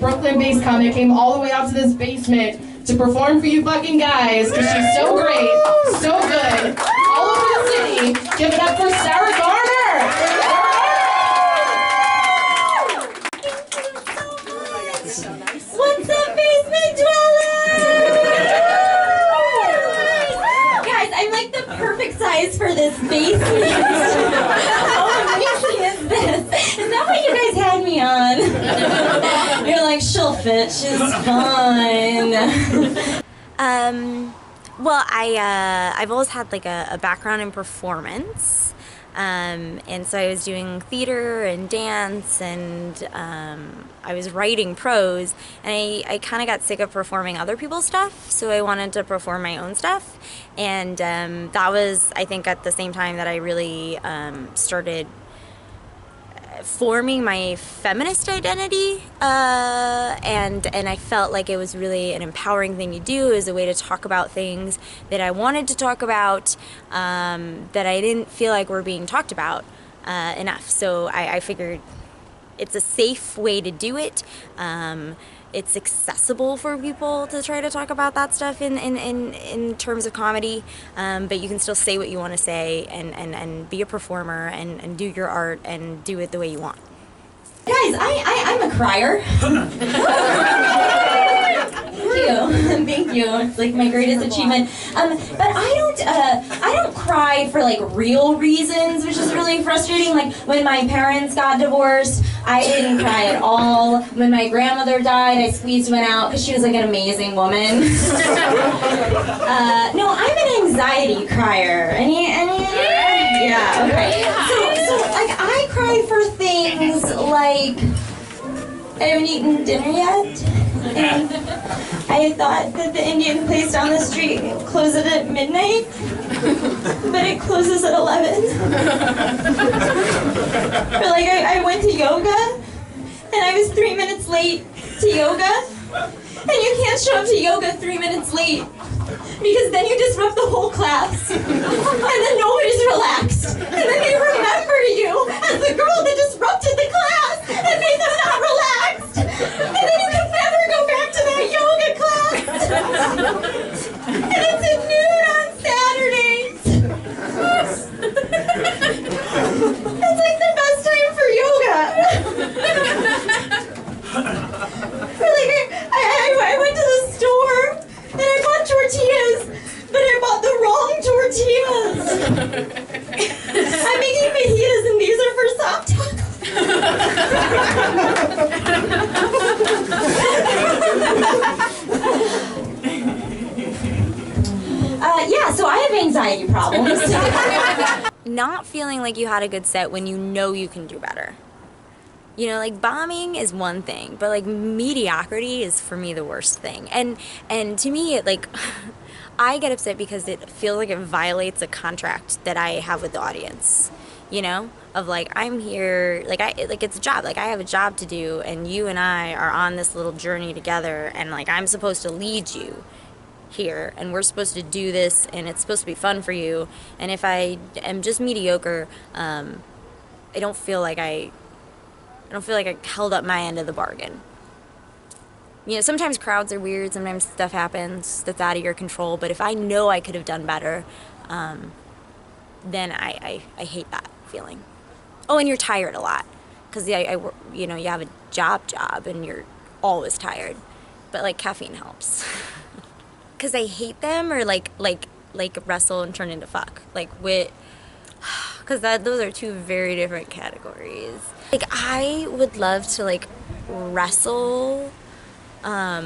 Brooklyn-based comic, came all the way out to this basement to perform for you fucking guys, because she's so great, so good, all over the city. Give it up for Sarah Garner! What's up, basement dwellers? Guys, I'm like the perfect size for this basement. How amazing is this? Is that what you guys had me on? You're like, she'll fit, she's fine. Well, I've always had like a background in performance. And so I was doing theater and dance, and I was writing prose, and I kind of got sick of performing other people's stuff, so I wanted to perform my own stuff. And that was, I think, at the same time that I really started forming my feminist identity, and I felt like it was really an empowering thing to do, as a way to talk about things that I wanted to talk about, that I didn't feel like were being talked about enough. So I figured it's a safe way to do it. It's accessible for people to try to talk about that stuff in terms of comedy, but you can still say what you want to say, and be a performer, and do your art and do it the way you want. Guys, I'm a crier. Thank you. It's like my greatest achievement. But I don't cry for like real reasons, which is really frustrating. Like when my parents got divorced, I didn't cry at all. When my grandmother died, I squeezed one out because she was like an amazing woman. No, I'm an anxiety crier. Yeah, okay. So like I cry for things like I haven't eaten dinner yet. And I thought that the Indian place down the street closes at midnight, but it closes at 11. Or like I went to yoga, and I was 3 minutes late to yoga, and you can't show up to yoga 3 minutes late, because then you disrupt the whole class, and then nobody's relaxed, and then they remember you as the girl that disrupted the class and made them not relaxed, and then you can never go back to that yoga class, and it's at noon on Saturdays. It's like the best time for yoga. I went to the store and I bought tortillas, but I bought the wrong tortillas. I'm making fajitas and these are for soft tacos. Yeah, so I have anxiety problems. Not feeling like you had a good set when you know you can do better. You know, like bombing is one thing, but like mediocrity is for me the worst thing. And to me, it like I get upset because it feels like it violates a contract that I have with the audience. You know, of like I'm here, like it's a job. Like I have a job to do, and you and I are on this little journey together, and like I'm supposed to lead you here, and we're supposed to do this, and it's supposed to be fun for you. And if I am just mediocre, I don't feel like I held up my end of the bargain. You know, sometimes crowds are weird, sometimes stuff happens that's out of your control, but if I know I could have done better, then I hate that feeling. Oh, and you're tired a lot, because you know, you have a job, and you're always tired, but like caffeine helps. Because I hate them, or like wrestle and turn into fuck, like with. Because those are two very different categories. Like, I would love to, like, wrestle. I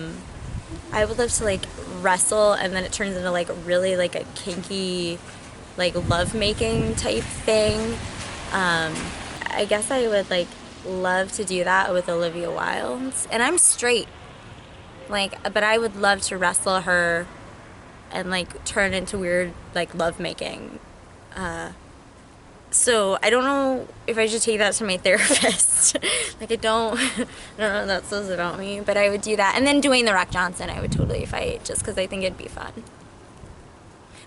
would love to, like, wrestle, and then it turns into, like, really, like, a kinky, like, lovemaking type thing. I guess I would, like, love to do that with Olivia Wilde. And I'm straight. Like, but I would love to wrestle her and, like, turn into weird, like, lovemaking. So I don't know if I should take that to my therapist. Like I don't know what that says about me, but I would do that. And then Dwayne "The Rock" Johnson, I would totally fight, just because I think it'd be fun.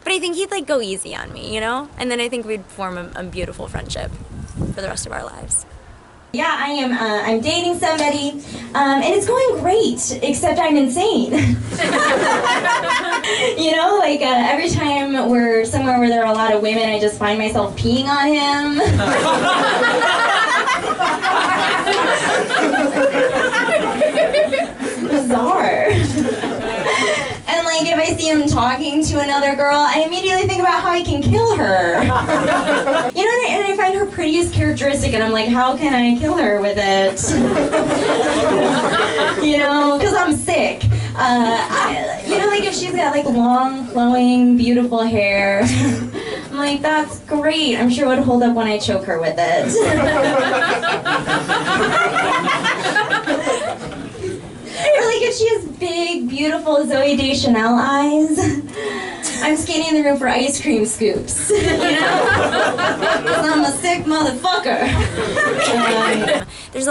But I think he'd like go easy on me, you know? And then I think we'd form a beautiful friendship for the rest of our lives. Yeah, I am. I'm dating somebody, and it's going great, except I'm insane. You know, like every time we're somewhere where there are a lot of women, I just find myself peeing on him. Bizarre. And like if I see him talking to another girl, I immediately think about how I can kill her. You know, and I find her prettiest characteristic, and I'm like, how can I kill her with it? You know, because I'm sick. You know, like if she's got like long, flowing, beautiful hair, I'm like, that's great. I'm sure it would hold up when I choke her with it. Or like if she has big, beautiful Zooey Deschanel eyes, I'm scanning the room for ice cream scoops. You know? 'Cause I'm a sick motherfucker. There's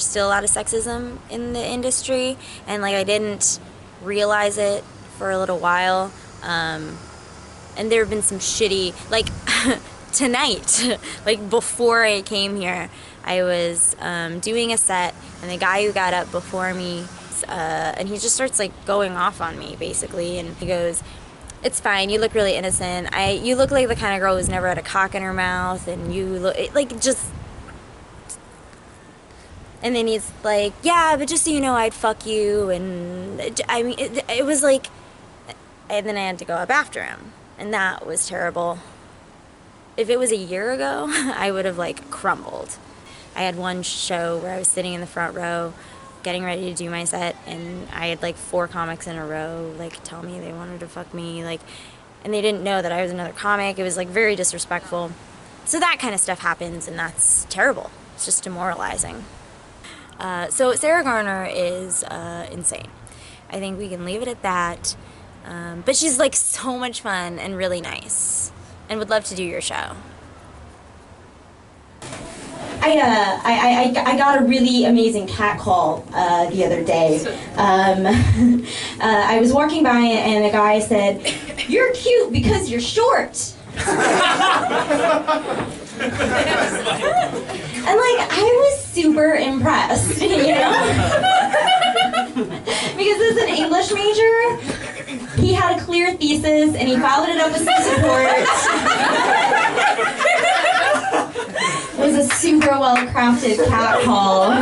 still a lot of sexism in the industry, and like I didn't realize it for a little while. And there have been some shitty, like tonight, like before I came here, I was doing a set, and the guy who got up before me, and he just starts like going off on me basically, and he goes, "It's fine, you look really innocent. You look like the kind of girl who's never had a cock in her mouth, and you look like just." And then he's like, "Yeah, but just so you know, I'd fuck you," and I mean, it was like, and then I had to go up after him, and that was terrible. If it was a year ago, I would have like crumbled. I had one show where I was sitting in the front row getting ready to do my set, and I had like 4 comics in a row like tell me they wanted to fuck me, like, and they didn't know that I was another comic. It was like very disrespectful. So that kind of stuff happens, and that's terrible. It's just demoralizing. So Sarah Garner is insane. I think we can leave it at that. But she's like so much fun and really nice, and would love to do your show. I got a really amazing cat call the other day. I was walking by and a guy said, "You're cute because you're short." And like, I was super impressed, you know? Because as an English major, he had a clear thesis and he followed it up with some support. It was a super well-crafted cat call.